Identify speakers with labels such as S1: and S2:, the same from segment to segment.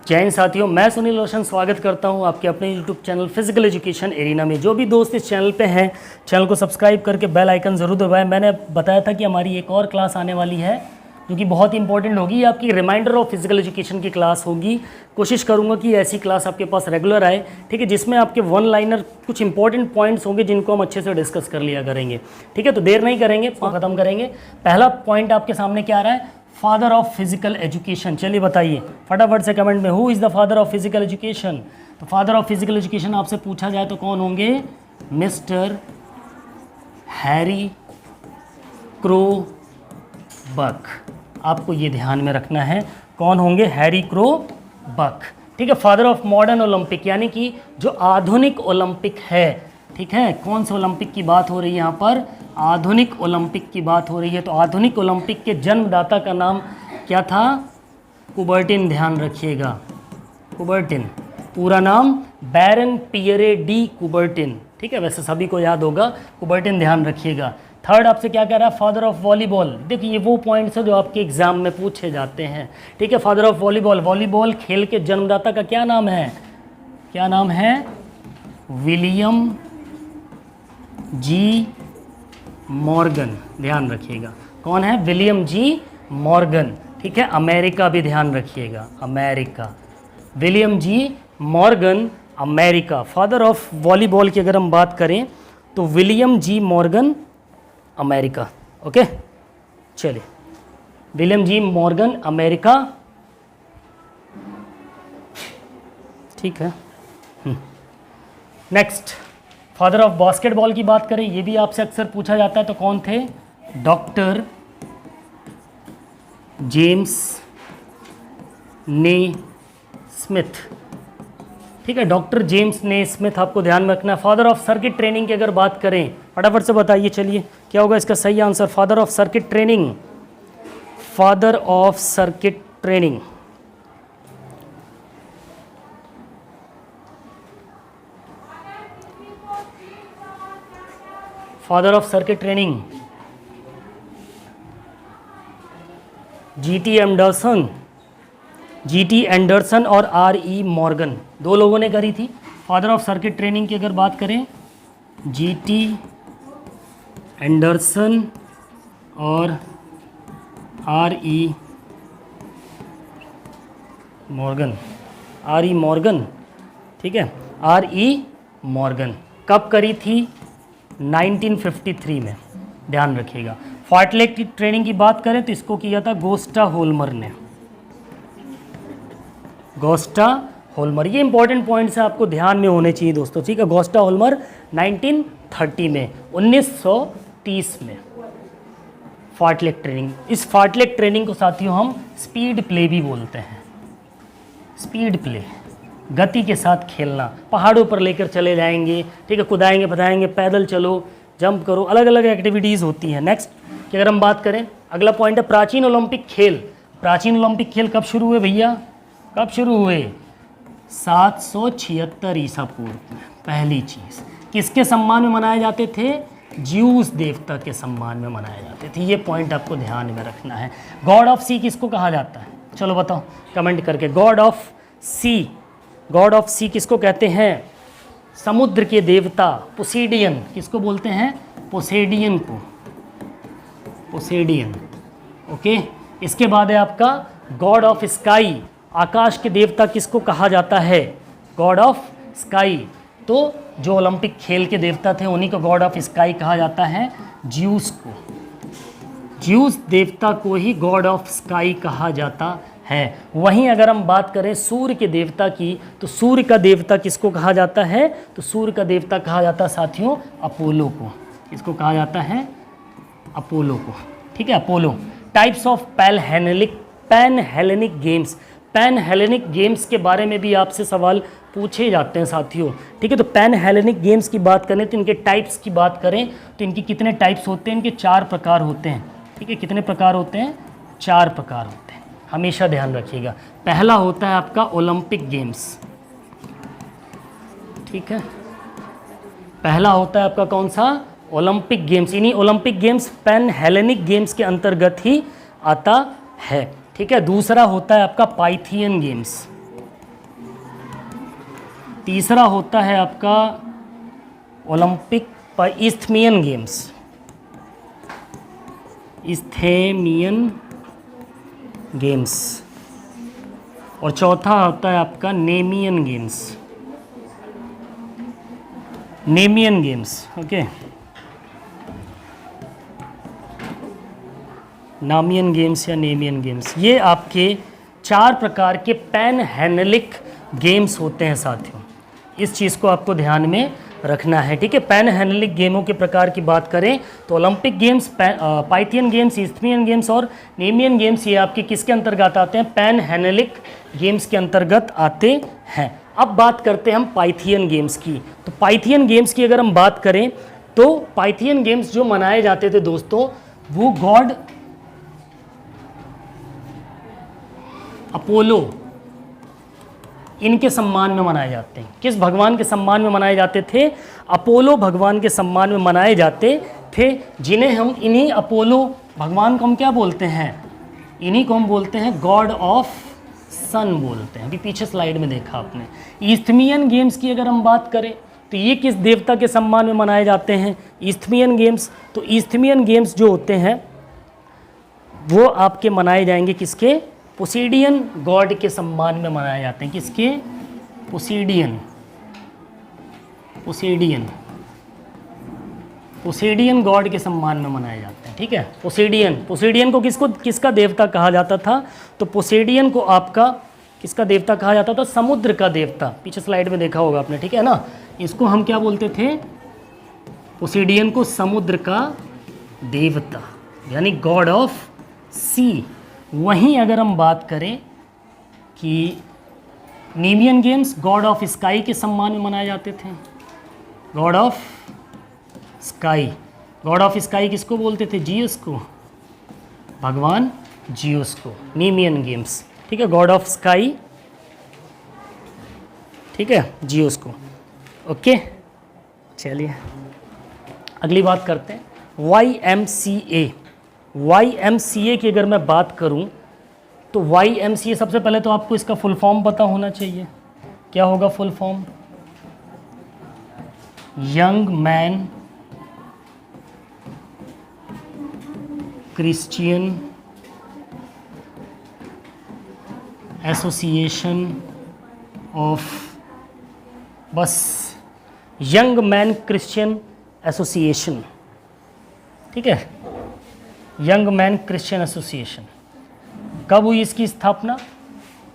S1: जय हिंद साथियों, मैं सुनील रोशन स्वागत करता हूं आपके अपने YouTube channel physical education arena में। जो भी दोस्त इस चैनल पे हैं, चैनल को सब्सक्राइब करके बेल आइकन ज़रूर दबाएं। मैंने बताया था कि हमारी एक और क्लास आने वाली है जो कि बहुत इंपॉर्टेंट होगी। ये आपकी रिमाइंडर ऑफ फिजिकल एजुकेशन की क्लास होगी। कोशिश करूंगा कि ऐसी क्लास आपके पास रेगुलर आए, ठीक है, जिसमें आपके वन लाइनर कुछ इंपॉर्टेंट पॉइंट्स होंगे जिनको हम अच्छे से डिस्कस कर लिया करेंगे। ठीक है, तो देर नहीं करेंगे, ख़त्म करेंगे। पहला पॉइंट आपके सामने क्या आ रहा है? Father of physical education. चलिए बताइए फटाफट से कमेंट में, who is the father of physical education. तो फादर ऑफ फिजिकल एजुकेशन आपसे पूछा जाए तो कौन होंगे? मिस्टर हैरी क्रो बक। आपको ये ध्यान में रखना है, कौन होंगे? हैरी क्रो बक। ठीक है, फादर ऑफ मॉडर्न ओलंपिक, यानी कि जो आधुनिक ओलंपिक है। ठीक है, कौन से ओलंपिक की बात हो रही है यहाँ पर? आधुनिक ओलंपिक की बात हो रही है। तो आधुनिक ओलंपिक के जन्मदाता का नाम क्या था? कुबर्टिन। ध्यान रखिएगा, कुबर्टिन। पूरा नाम बैरन पियरे डी कुबर्टिन। ठीक है, वैसे सभी को याद होगा, कुबर्टिन ध्यान रखिएगा। थर्ड आपसे क्या कह रहा है? Father of volleyball. देखिए ये वो पॉइंट्स है जो आपके एग्जाम में पूछे जाते हैं। ठीक है, फादर ऑफ वॉलीबॉल। वॉलीबॉल खेल के जन्मदाता का क्या नाम है? क्या नाम है? विलियम जी मॉर्गन। ध्यान रखिएगा, कौन है? विलियम जी मॉर्गन। ठीक है, अमेरिका भी ध्यान रखिएगा, America. William ji Morgan, America. Father of volleyball की अगर हम बात करें तो विलियम जी मॉर्गन, अमेरिका। ओके, चलिए, विलियम जी मॉर्गन, अमेरिका। ठीक है, नेक्स्ट फादर ऑफ बास्केटबॉल की बात करें, ये भी आपसे अक्सर पूछा जाता है, तो कौन थे? डॉक्टर जेम्स ने स्मिथ। ठीक है, डॉक्टर जेम्स ने स्मिथ आपको ध्यान में रखना है। फादर ऑफ सर्किट ट्रेनिंग की अगर बात करें, फटाफट से बताइए, चलिए क्या होगा इसका सही answer? Father of circuit training, father of circuit training. Father of circuit training GT Anderson, GT Anderson और आर.ई. मॉर्गन, दो लोगों ने करी थी। फादर ऑफ सर्किट ट्रेनिंग की अगर बात करें, जीटी एंडरसन और आर.ई. मॉर्गन, आर.ई. मॉर्गन। ठीक है, आर.ई. मॉर्गन कब करी थी? 1953 में। ध्यान रखिएगा। फार्टलेट की ट्रेनिंग की बात करें तो इसको किया था गोस्टा होल्मर ने, गोस्टा होल्मर। ये इंपॉर्टेंट पॉइंट्स है, आपको ध्यान में होने चाहिए दोस्तों। ठीक है, गोस्टा होल्मर 1930 में, 1930 में फार्टलेट ट्रेनिंग। इस फार्टलेट ट्रेनिंग को साथियों हम स्पीड प्ले भी बोलते हैं। स्पीड प्ले, गति के साथ खेलना। पहाड़ों पर लेकर चले जाएंगे, ठीक है, कुदाएंगे बताएंगे, पैदल चलो, जंप करो, अलग अलग एक्टिविटीज़ होती हैं। नेक्स्ट की अगर हम बात करें, अगला पॉइंट है प्राचीन ओलंपिक खेल। प्राचीन ओलंपिक खेल कब शुरू हुए भैया? कब शुरू हुए? 776 ईसा पूर्व। पहली चीज़ किसके सम्मान में मनाए जाते थे? ज्यूस देवता के सम्मान में मनाए जाते थे। ये पॉइंट आपको ध्यान में रखना है। गॉड ऑफ सी किसको कहा जाता है? चलो बताओ कमेंट करके। God of sea, god of sea किसको कहते हैं? समुद्र के देवता पोसेडियन। किसको बोलते हैं? पोसेडियन को, पोसेडियन। ओके, इसके बाद है आपका गॉड ऑफ स्काई। आकाश के देवता किसको कहा जाता है? God of sky. तो जो ओलंपिक खेल के देवता थे उन्हीं को गॉड ऑफ स्काई कहा जाता है, ज्यूस को। ज्यूस देवता को ही गॉड ऑफ स्काई कहा जाता है। वहीं अगर हम बात करें सूर्य के देवता की, तो सूर्य का देवता किसको कहा जाता है? तो सूर्य का देवता कहा जाता है साथियों अपोलो को। किसको कहा जाता है? अपोलो को। ठीक है, Apollo. Types of pan Hellenic games. Pan Hellenic games के बारे में भी आपसे सवाल पूछे जाते हैं साथियों। ठीक है, तो पैन हेलेनिक गेम्स की बात करें तो इनके टाइप्स की बात करें तो इनके कितने टाइप्स होते हैं? इनके 4 प्रकार होते हैं। ठीक है, कितने प्रकार होते हैं? 4 प्रकार होते हैं, हमेशा ध्यान रखिएगा। पहला होता है आपका ओलंपिक गेम्स। ठीक है, पहला होता है आपका कौन सा? Olympic games. इन्हीं Olympic games pan Hellenic games के अंतर्गत ही आता है। ठीक है, दूसरा होता है आपका पाइथियन गेम्स। तीसरा होता है आपका ओलंपिक इस्थमियन गेम्स, इस्थेमियन गेम्स। और चौथा होता है आपका नेमियन गेम्स, नेमियन गेम्स। ओके, नामियन गेम्स या नेमियन गेम्स, ये आपके 4 प्रकार के पैन हेनेलिक गेम्स होते हैं साथियों। इस चीज़ को आपको ध्यान में रखना है, ठीक है। पैन हेनेलिक गेमों के प्रकार की बात करें तो Olympic games, Pythian games, Isthmian games और नेमियन गेम्स, ये आपके किसके अंतर्गत आते हैं? पैन हेनेलिक गेम्स के अंतर्गत आते हैं। अब बात करते हैं हम पाइथियन गेम्स की। तो पाइथियन गेम्स की अगर हम बात करें तो पाइथियन गेम्स जो मनाए जाते थे दोस्तों, वो गॉड अपोलो इनके सम्मान में मनाए जाते हैं। किस भगवान के सम्मान में मनाए जाते थे? अपोलो भगवान के सम्मान में मनाए जाते थे, जिन्हें हम, इन्हीं अपोलो भगवान को हम क्या बोलते हैं? इन्हीं को हम बोलते हैं गॉड ऑफ सन बोलते हैं। अभी पीछे स्लाइड में देखा आपने। ईस्थमियन गेम्स की अगर हम बात करें तो ये किस देवता के सम्मान में मनाए जाते हैं? ईस्थमियन गेम्स। तो ईस्थमियन गेम्स जो होते हैं वो आपके मनाए जाएंगे किसके? पोसीडियन गॉड के सम्मान में मनाए जाते हैं। किसके? पोसीडियन, पोसीडियन, पोसीडियन गॉड के सम्मान में मनाए जाते हैं, ठीक है। पोसीडियन, पोसीडियन को किसका देवता कहा जाता था? तो पोसीडियन को आपका किसका देवता कहा जाता था? समुद्र का देवता। पीछे स्लाइड में देखा होगा आपने, ठीक है ना। इसको हम क्या बोलते थे? पोसीडियन को समुद्र का देवता, यानी गॉड ऑफ सी। वहीं अगर हम बात करें कि नेमियन गेम्स गॉड ऑफ स्काई के सम्मान में मनाए जाते थे। God of sky, God of sky किसको बोलते थे? जियस को, भगवान जियस को। नेमियन गेम्स, ठीक है, गॉड ऑफ स्काई, ठीक है, जियस को। ओके, चलिए अगली बात करते हैं। YMCA, YMCA की अगर मैं बात करूं तो YMCA, सबसे पहले तो आपको इसका फुल फॉर्म पता होना चाहिए। क्या होगा full form? Young man Christian association of, बस यंग मैन क्रिश्चियन एसोसिएशन, ठीक है, यंग मैन क्रिश्चियन एसोसिएशन। कब हुई इसकी स्थापना?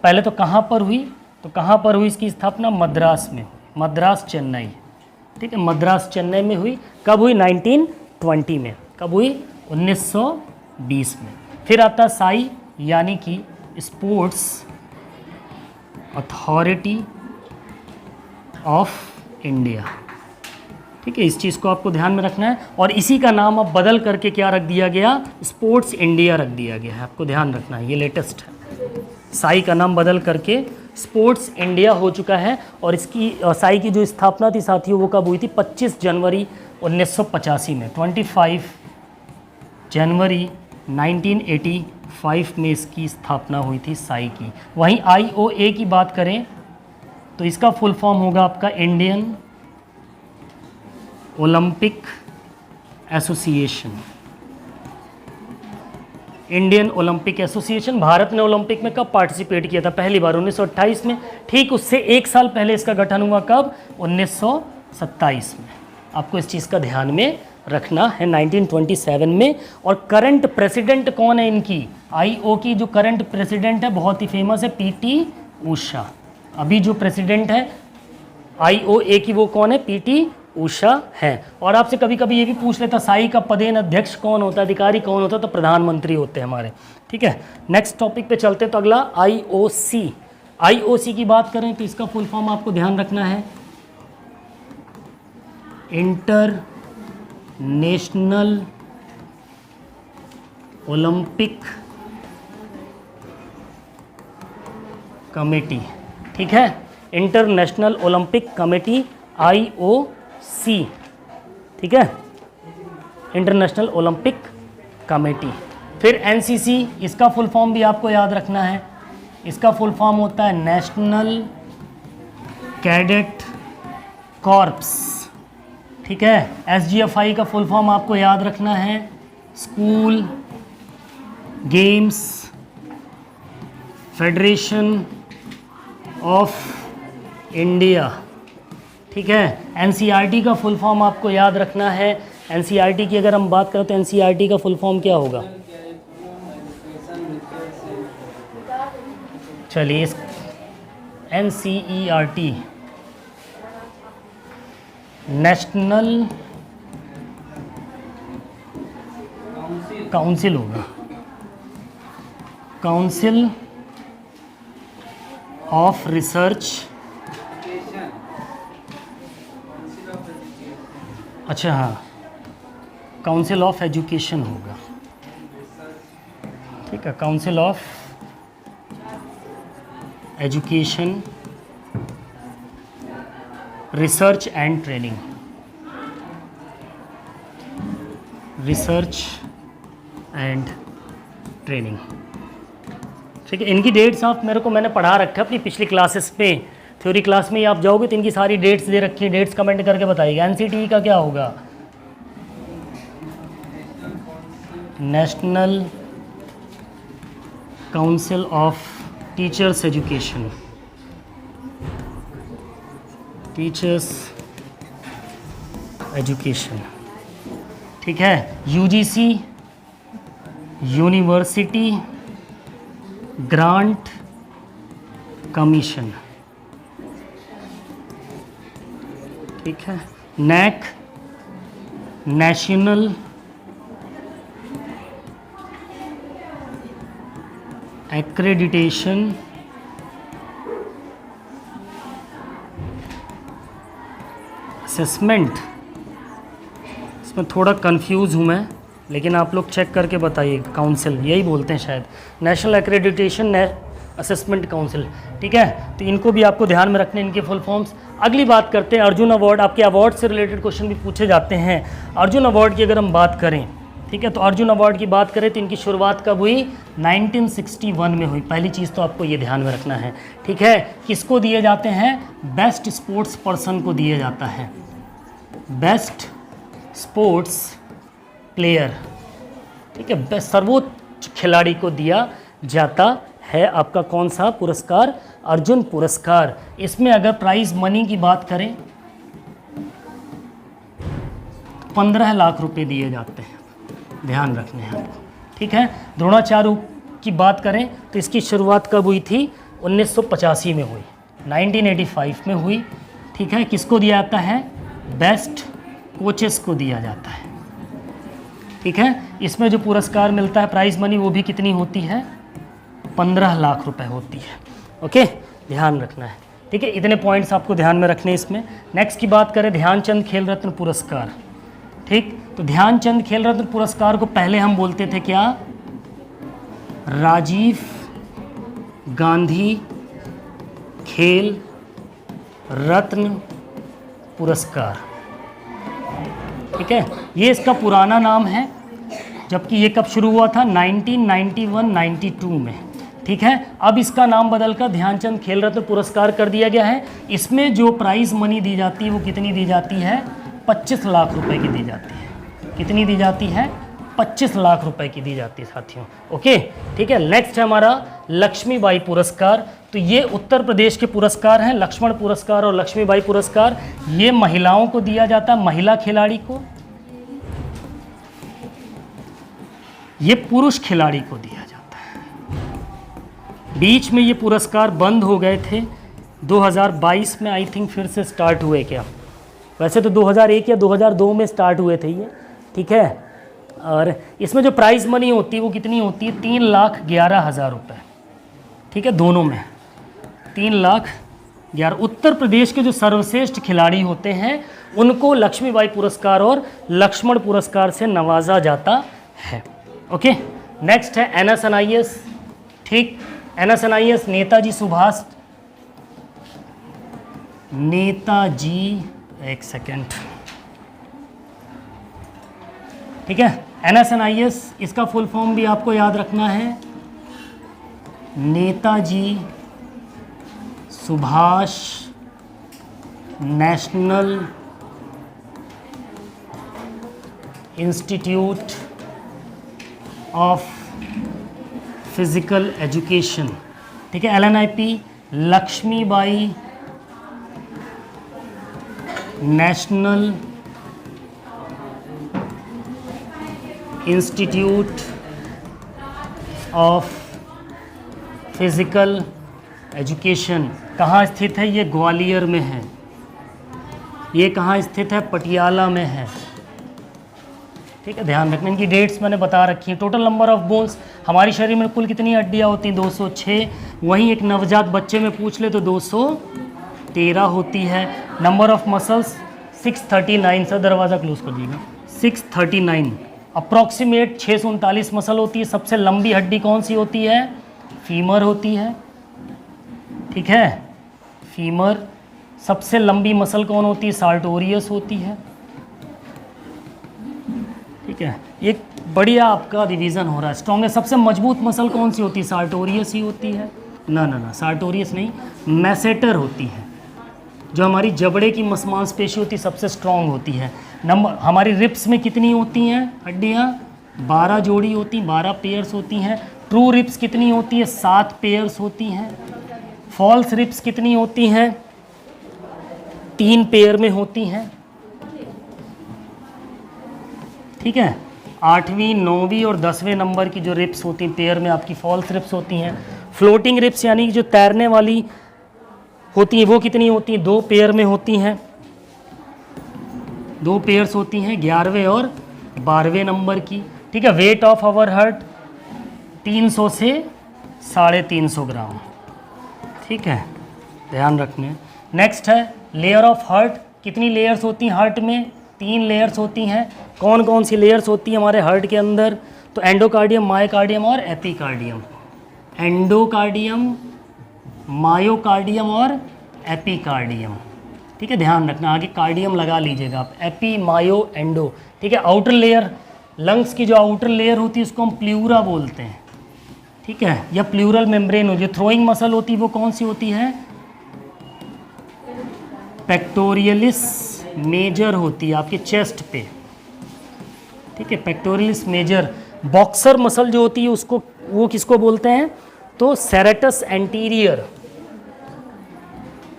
S1: पहले तो कहाँ पर हुई? तो कहाँ पर हुई इसकी स्थापना? मद्रास में, मद्रास चेन्नई, ठीक है, मद्रास चेन्नई में हुई। कब हुई? 1920 में। कब हुई? 1920 में। फिर आता साई, यानी कि स्पोर्ट्स अथॉरिटी ऑफ इंडिया, ठीक है, इस चीज़ को आपको ध्यान में रखना है। और इसी का नाम अब बदल करके क्या रख दिया गया? स्पोर्ट्स इंडिया रख दिया गया है। आपको ध्यान रखना है, ये लेटेस्ट है। साई का नाम बदल करके स्पोर्ट्स इंडिया हो चुका है। और इसकी साई की जो स्थापना थी साथियों, वो कब हुई थी? 25 जनवरी 1985 में। 25 जनवरी 1985 में इसकी स्थापना हुई थी साई की। वहीं IOA की बात करें तो इसका फुल फॉर्म होगा आपका Indian Olympic association. Indian Olympic association. Bharat ने ओलंपिक में कब पार्टिसिपेट किया था? पहली बार 1928 में। ठीक उससे 1 साल पहले इसका गठन हुआ। कब? 1927 में। आपको इस चीज़ का ध्यान में रखना है, 1927 में। और करंट प्रेसिडेंट कौन है इनकी? IO की जो करंट प्रेसिडेंट है बहुत ही फेमस है, PT ऊषा। अभी जो प्रेसिडेंट है IOA की वो कौन है? PT ऊषा है। और आपसे कभी कभी ये भी पूछ लेता साई का पदेन अध्यक्ष कौन होता है, अधिकारी कौन होता है? तो प्रधानमंत्री होते हैं हमारे, ठीक है। नेक्स्ट टॉपिक पे चलते हैं। तो अगला IOC। IOC की बात करें तो इसका फुल फॉर्म आपको ध्यान रखना है, इंटर नेशनल ओलंपिक कमेटी, ठीक है, इंटरनेशनल ओलंपिक कमेटी IOC, ठीक है, इंटरनेशनल ओलंपिक कमेटी। फिर NCC, इसका फुल फॉर्म भी आपको याद रखना है। इसका फुल फॉर्म होता है नेशनल कैडेट कॉर्प्स, ठीक है। SGFI का फुल फॉर्म आपको याद रखना है, school games federation of India, ठीक है। NCERT का फुल फॉर्म आपको याद रखना है। NCERT की अगर हम बात करें तो NCERT का फुल फॉर्म क्या होगा? चलिए NCERT नेशनल काउंसिल होगा, काउंसिल ऑफ रिसर्च, अच्छा हाँ, काउंसिल ऑफ एजुकेशन होगा, ठीक है। Council of education research and training, research and training, ठीक है। इनकी डेट्स आप मैंने पढ़ा रखा है अपनी पिछली क्लासेस में, थ्योरी क्लास में ही आप जाओगे तो इनकी सारी डेट्स दे रखी है, डेट्स कमेंट करके बताइएगा। NCTE का क्या होगा? National council of teachers education, teachers education, ठीक है। UGC यूनिवर्सिटी ग्रांट कमीशन, ठीक है। NAC नेशनल एक्रेडिटेशन असेसमेंट, इसमें थोड़ा कंफ्यूज हूँ मैं, लेकिन आप लोग चेक करके बताइए। काउंसिल यही बोलते हैं शायद, नेशनल एक्रेडिटेशन असेसमेंट काउंसिल, ठीक है। तो इनको भी आपको ध्यान में रखने, इनके फुल फॉर्म्स। अगली बात करते हैं अर्जुन अवार्ड। आपके अवार्ड से रिलेटेड क्वेश्चन भी पूछे जाते हैं। अर्जुन अवार्ड की अगर हम बात करें, ठीक है, तो अर्जुन अवार्ड की बात करें तो इनकी शुरुआत कब हुई? 1961 में हुई। पहली चीज़ तो आपको ये ध्यान में रखना है, ठीक है। किसको दिए जाते हैं? बेस्ट स्पोर्ट्स पर्सन को दिया जाता है, बेस्ट स्पोर्ट्स प्लेयर, ठीक है, सर्वोच्च खिलाड़ी को दिया जाता है। आपका कौन सा पुरस्कार? अर्जुन पुरस्कार। इसमें अगर प्राइज मनी की बात करें 15 लाख रुपए दिए जाते हैं, ध्यान रखने हैं आपको, ठीक है। द्रोणाचार्य की बात करें तो इसकी शुरुआत कब हुई थी? 1985 में हुई, 1985 में हुई, ठीक है। किसको दिया जाता है? बेस्ट कोचेस को दिया जाता है, ठीक है। इसमें जो पुरस्कार मिलता है प्राइज मनी वो भी कितनी होती है? 15 लाख रुपए होती है, ओके, ध्यान रखना है, ठीक है। इतने पॉइंट्स आपको ध्यान में रखने इसमें। नेक्स्ट की बात करें ध्यानचंद खेल रत्न पुरस्कार, ठीक। तो ध्यानचंद खेल रत्न पुरस्कार को पहले हम बोलते थे क्या? राजीव गांधी खेल रत्न पुरस्कार, ठीक है। ये इसका पुराना नाम है, जबकि ये कब शुरू हुआ था? 1991-92 में, ठीक है। अब इसका नाम बदलकर ध्यानचंद खेल रत्न पुरस्कार कर दिया गया है। इसमें जो प्राइज मनी दी जाती है वो कितनी दी जाती है? 25 लाख रुपए की दी जाती है। कितनी दी जाती है? 25 लाख रुपए की दी जाती है साथियों, ओके, ठीक है। नेक्स्ट है हमारा लक्ष्मीबाई पुरस्कार। तो ये उत्तर प्रदेश के पुरस्कार हैं, लक्ष्मण पुरस्कार और लक्ष्मीबाई पुरस्कार। ये महिलाओं को दिया जाता है, महिला खिलाड़ी को, ये पुरुष खिलाड़ी को दिया जाता है। बीच में ये पुरस्कार बंद हो गए थे, 2022 में आई थिंक फिर से स्टार्ट हुए क्या? वैसे तो 2001 या 2002 में स्टार्ट हुए थे ये, ठीक है। और इसमें जो प्राइज मनी होती है वो कितनी होती है? 3,11,000 रुपये, ठीक है, दोनों में 3,11,000। उत्तर प्रदेश के जो सर्वश्रेष्ठ खिलाड़ी होते हैं उनको लक्ष्मीबाई पुरस्कार और लक्ष्मण पुरस्कार से नवाजा जाता है, ओके। नेक्स्ट है NSNIS, ठीक। NSNIS नेताजी सुभाष, नेताजी, एक सेकेंड, ठीक है। NSNIS इसका फुल फॉर्म भी आपको याद रखना है, Netaji Subhash national institute of physical education, ठीक है, LNIP, Laxmibai national institute of physical education कहाँ स्थित है? ये ग्वालियर में है। ये कहाँ स्थित है? पटियाला में है। ठीक है, ध्यान रखना, इनकी डेट्स मैंने बता रखी हैं। टोटल नंबर ऑफ बोन्स, हमारी शरीर में कुल कितनी हड्डियाँ होती हैं? 206। वहीं एक नवजात बच्चे में पूछ ले तो 213 होती है। Number of muscles 639। सर दरवाज़ा क्लोज कर दीजिएगा। 639 अप्रॉक्सीमेट 639 मसल होती है। सबसे लंबी हड्डी कौन सी होती है? फीमर होती है। ठीक है, फीमर। सबसे लंबी मसल कौन होती है? सार्टोरियस होती है। ठीक है, एक बढ़िया आपका रिवीजन हो रहा है। स्ट्रॉन्गेस्ट सबसे मजबूत मसल कौन सी होती है? सार्टोरियस ही होती है। ना सार्टोरियस नहीं, मैसेटर होती है। जो हमारी जबड़े की मांसपेशी होती है सबसे स्ट्रॉन्ग होती है। नंबर हमारी रिप्स में कितनी होती हैं हड्डियाँ? 12 जोड़ी होती, 12 पेयर्स होती हैं। ट्रू रिप्स कितनी होती है? 7 पेयर्स होती हैं। फॉल्स रिप्स कितनी होती हैं? 3 पेयर में होती हैं। ठीक है, 8वीं 9वीं और 10वें नंबर की जो रिप्स होती हैं पेयर में आपकी फॉल्स रिप्स होती हैं। फ्लोटिंग रिप्स यानी कि जो तैरने वाली होती हैं वो कितनी होती हैं? 2 पेयर में होती हैं। 2 पेयर्स होती हैं 11वें और 12वें नंबर की। ठीक है, वेट ऑफ आवर हार्ट 300 से 350 ग्राम। ठीक है, ध्यान रखने। नेक्स्ट है लेयर ऑफ हार्ट। कितनी लेयर्स होती हैं हार्ट में? 3 लेयर्स होती हैं। कौन कौन सी लेयर्स होती हैं हमारे हार्ट के अंदर? तो एंडोकार्डियम, मायोकार्डियम और एपिकार्डियम। एंडोकार्डियम, मायोकार्डियम और एपिकार्डियम। ठीक है, ध्यान रखना, आगे कार्डियम लगा लीजिएगा आप। एपी, मायो, एंडो। ठीक है, आउटर लेयर, लंग्स की जो आउटर लेयर होती है उसको हम प्लूरा बोलते हैं। ठीक है, या प्लूरल मेम्ब्रेन हो। जो थ्रोइंग मसल होती है वो कौन सी होती है? पेक्टोरियलिस मेजर होती है आपके चेस्ट पे। ठीक है, पेक्टोरियलिस मेजर। बॉक्सर मसल जो होती है उसको वो किसको बोलते हैं? तो serratus anterior.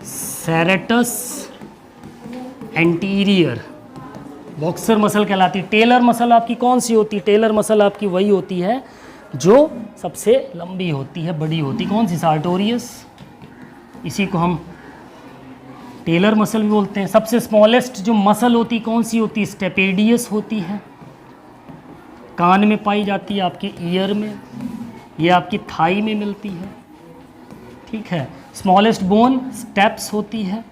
S1: Serratus anterior boxer muscle कहलाती है। टेलर मसल आपकी कौन सी होती है? टेलर मसल आपकी वही होती है जो सबसे लंबी होती है, बड़ी होती है। कौन सी? सार्टोरियस। इसी को हम टेलर मसल भी बोलते हैं। सबसे स्मॉलेस्ट जो मसल होती कौन सी होती है? स्टेपेडियस होती है। कान में पाई जाती है, आपके ईयर में, ये आपकी थाई में मिलती है। ठीक है, स्मॉलेस्ट बोन स्टेप्स होती है,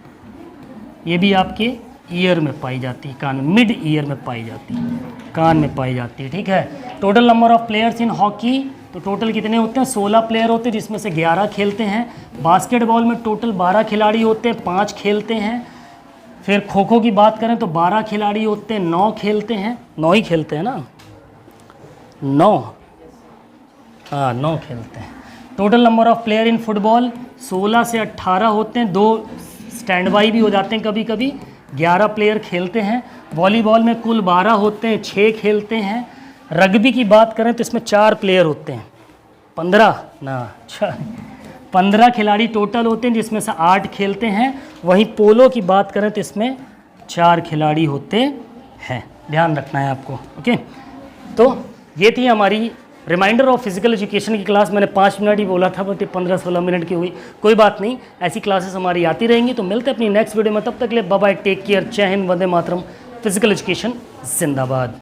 S1: ये भी आपके ईयर में पाई जाती है, कान में, मिड ईयर में पाई जाती है, कान में पाई जाती है। ठीक है, total number of players in hockey, तो टोटल कितने होते हैं? 16 प्लेयर होते हैं जिसमें से 11 खेलते हैं। बास्केटबॉल में टोटल 12 खिलाड़ी होते हैं, 5 खेलते हैं। फिर खो खो की बात करें तो 12 खिलाड़ी होते हैं, 9 खेलते हैं। 9 ही खेलते हैं ना, 9, हाँ 9 खेलते हैं। Total number of player in football 16 से 18 होते हैं, 2 स्टैंड बाई भी हो जाते हैं कभी कभी। 11 प्लेयर खेलते हैं। वॉलीबॉल में कुल 12 होते हैं, 6 खेलते हैं। रग्बी की बात करें तो इसमें 4 प्लेयर होते हैं, 15 खिलाड़ी टोटल होते हैं जिसमें से 8 खेलते हैं। वहीं पोलो की बात करें तो इसमें 4 खिलाड़ी होते हैं, ध्यान रखना है आपको। ओके, तो ये थी हमारी रिमाइंडर ऑफ फिजिकल एजुकेशन की क्लास। मैंने 5 मिनट ही बोला था बट 15-16 मिनट की हुई, कोई बात नहीं, ऐसी क्लासेस हमारी आती रहेंगी। तो मिलते हैं अपनी नेक्स्ट वीडियो में, तब तक के लिए बाय बाय, टेक केयर, जय हिंद, वंदे मातरम, फिजिकल एजुकेशन जिंदाबाद।